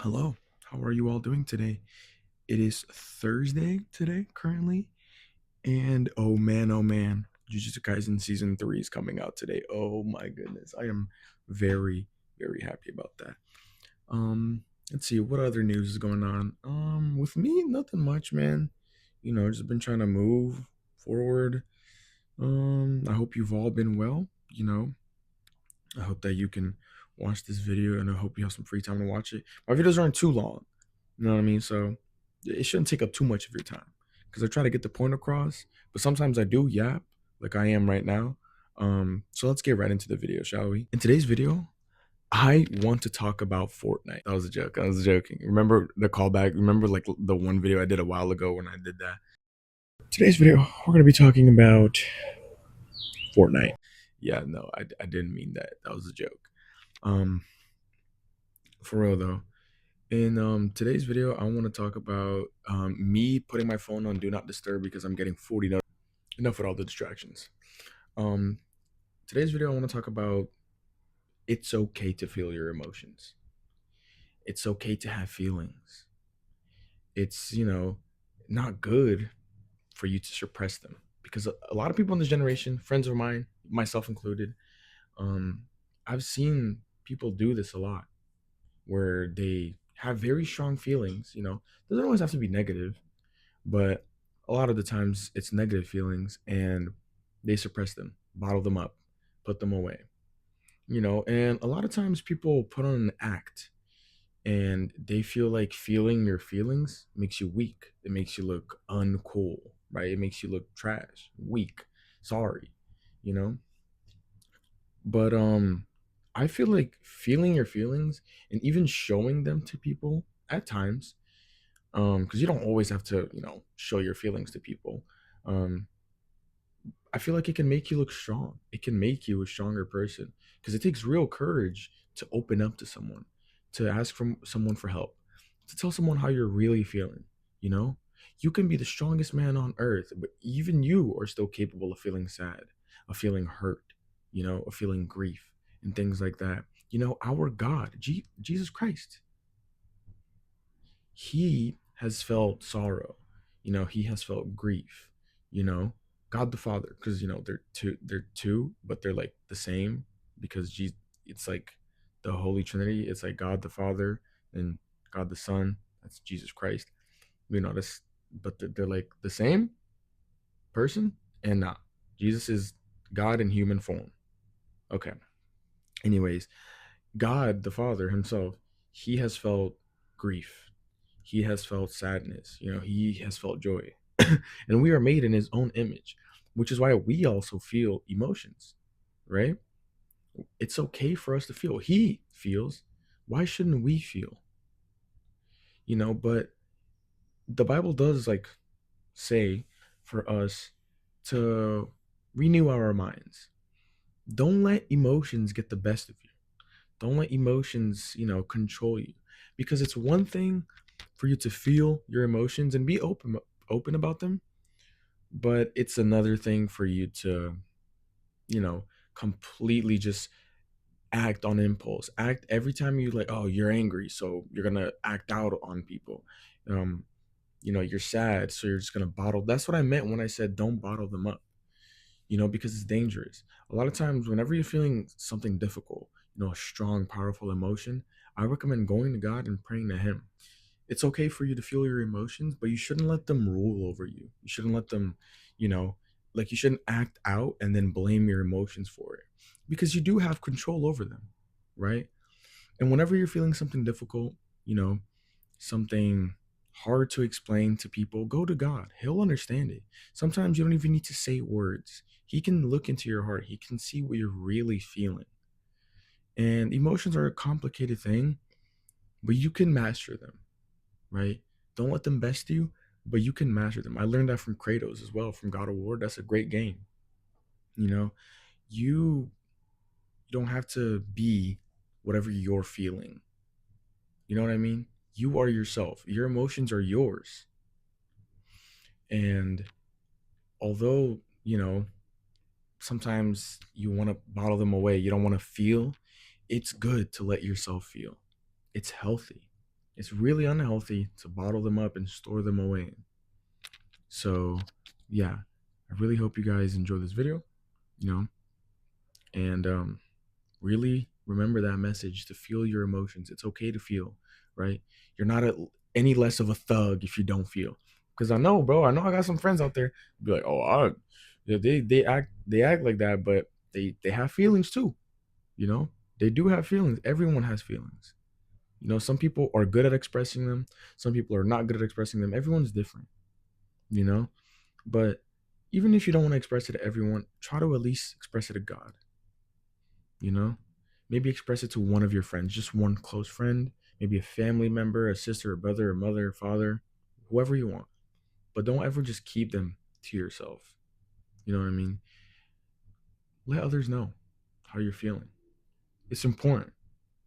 Hello, how are you all doing today? It is Thursday today, currently, and oh man, Jujutsu Kaisen season 3 is coming out today. Oh my goodness, I am very, very happy about that. Let's see what other news is going on. With me, nothing much, man. Just been trying to move forward. I hope you've all been well. I hope that you can watch this video, and I hope you have some free time to watch it. My videos aren't too long. You know what I mean? So it shouldn't take up too much of your time because I try to get the point across, but sometimes I do yap like I am right now. So let's get right into the video, shall we? In today's video, I want to talk about Fortnite. That was a joke. I was joking. Remember the callback? Remember like the one video I did a while ago when I did that? Today's video, we're going to be talking about Fortnite. Yeah, no, I didn't mean that. That was a joke. Um, for real though. In today's video, I want to talk about me putting my phone on do not disturb because I'm getting 40 notifications. Enough with all the distractions. Um, Today's video, I want to talk about it's okay to feel your emotions. It's okay to have feelings. It's not good for you to suppress them because a lot of people in this generation, friends of mine, myself included, um, I've seen people do this a lot where they have very strong feelings. Doesn't always have to be negative, but a lot of the times it's negative feelings and they suppress them, bottle them up, put them away. And a lot of times people put on an act and they feel like feeling your feelings makes you weak. It makes you look uncool, right? It makes you look trash, weak, sorry, you know? But I feel like feeling your feelings and even showing them to people at times, because you don't always have to, show your feelings to people. Um, I feel like it can make you look strong. It can make you a stronger person because it takes real courage to open up to someone, to ask from someone for help, to tell someone how you're really feeling. You know, you can be the strongest man on earth, but even you are still capable of feeling sad, of feeling hurt, of feeling grief and things like that. Our God, Jesus Christ, he has felt sorrow. He has felt grief. you know God the Father, because they're two, but they're like the same, because it's like the Holy Trinity. It's like God the Father and God the Son, that's Jesus Christ. This, but they're like the same person. And not Jesus is God in human form. Okay, anyways, God the Father himself, he has felt grief. He has felt sadness. He has felt joy. And we are made in his own image, which is why we also feel emotions, right? It's okay for us to feel. He feels. Why shouldn't we feel? But the Bible does like say for us to renew our minds. Don't let emotions get the best of you. Don't let emotions, control you. Because it's one thing for you to feel your emotions and be open about them, but it's another thing for you to, you know, completely just act on impulse. Act every time you like, oh, you're angry, so you're gonna act out on people. Um, you're sad, so you're just gonna bottle. That's what I meant when I said don't bottle them up, because it's dangerous. A lot of times, whenever you're feeling something difficult, a strong, powerful emotion, I recommend going to God and praying to Him. It's okay for you to feel your emotions, but you shouldn't let them rule over you. You shouldn't let them, you know, like you shouldn't act out and then blame your emotions for it, because you do have control over them, right? And whenever you're feeling something difficult, you know, something hard to explain to people, go to God. He'll understand it. Sometimes you don't even need to say words. He can look into your heart. He can see what you're really feeling. And emotions are a complicated thing, but you can master them, right? Don't let them best you, but you can master them. I learned that from Kratos as well, from God of War. That's a great game. You know, you don't have to be whatever you're feeling. You know what I mean? You are yourself. Your emotions are yours. And although, sometimes you want to bottle them away, you don't want to feel, it's good to let yourself feel. It's healthy. It's really unhealthy to bottle them up and store them away. So, yeah, I really hope you guys enjoy this video, you know, and really remember that message to feel your emotions. It's okay to feel, right? You're not any less of a thug if you don't feel. Because I know, bro, I know I got some friends out there be like, oh, yeah, they act like that, but they have feelings too, you know? They do have feelings. Everyone has feelings. You know, some people are good at expressing them, some people are not good at expressing them. Everyone's different, you know? But even if you don't want to express it to everyone, try to at least express it to God, you know? Maybe express it to one of your friends, just one close friend, maybe a family member, a sister, a brother, a mother, a father, whoever you want. But don't ever just keep them to yourself. You know what I mean? Let others know how you're feeling. It's important,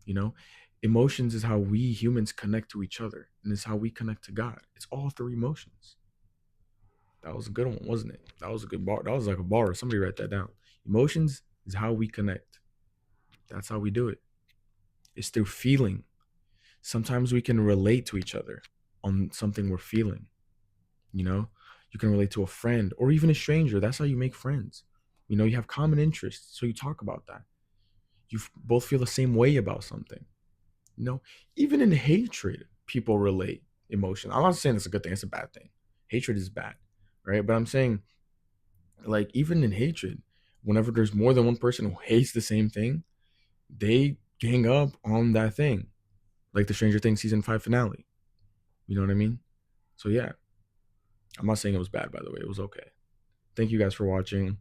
you know? Emotions is how we humans connect to each other, and it's how we connect to God. It's all through emotions. That was a good one, wasn't it? That was a good bar. That was like a bar. Somebody write that down. Emotions is how we connect. That's how we do it. It's through feeling. Sometimes we can relate to each other on something we're feeling. You know, you can relate to a friend or even a stranger. That's how you make friends. You know, you have common interests, so you talk about that. You both feel the same way about something. You know, even in hatred, people relate emotion. I'm not saying it's a good thing, it's a bad thing. Hatred is bad, right? But I'm saying, like, even in hatred, whenever there's more than one person who hates the same thing, they gang up on that thing. Like the Stranger Things season 5 finale. You know what I mean? So yeah, I'm not saying it was bad, by the way. It was okay. Thank you guys for watching.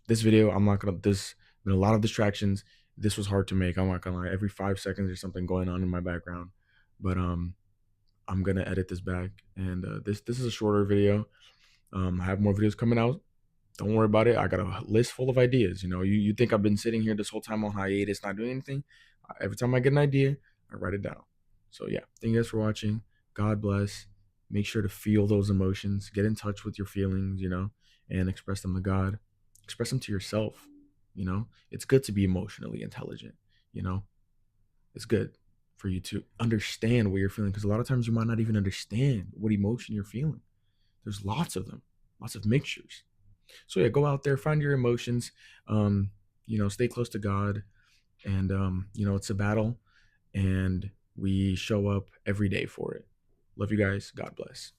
This video, I'm not gonna. There's been a lot of distractions. This was hard to make. I'm not gonna lie. Every 5 seconds, there's something going on in my background. But I'm gonna edit this back, and this is a shorter video. I have more videos coming out. Don't worry about it. I got a list full of ideas. You know, you think I've been sitting here this whole time on hiatus, not doing anything? Every time I get an idea, I write it down. So yeah, thank you guys for watching. God bless. Make sure to feel those emotions. Get in touch with your feelings, you know, and express them to God. Express them to yourself. You know, it's good to be emotionally intelligent. You know, it's good for you to understand what you're feeling, because a lot of times you might not even understand what emotion you're feeling. There's lots of them, lots of mixtures. So yeah, go out there, find your emotions, um, you know, stay close to God, and you know, it's a battle, and we show up every day for it. Love you guys. God bless.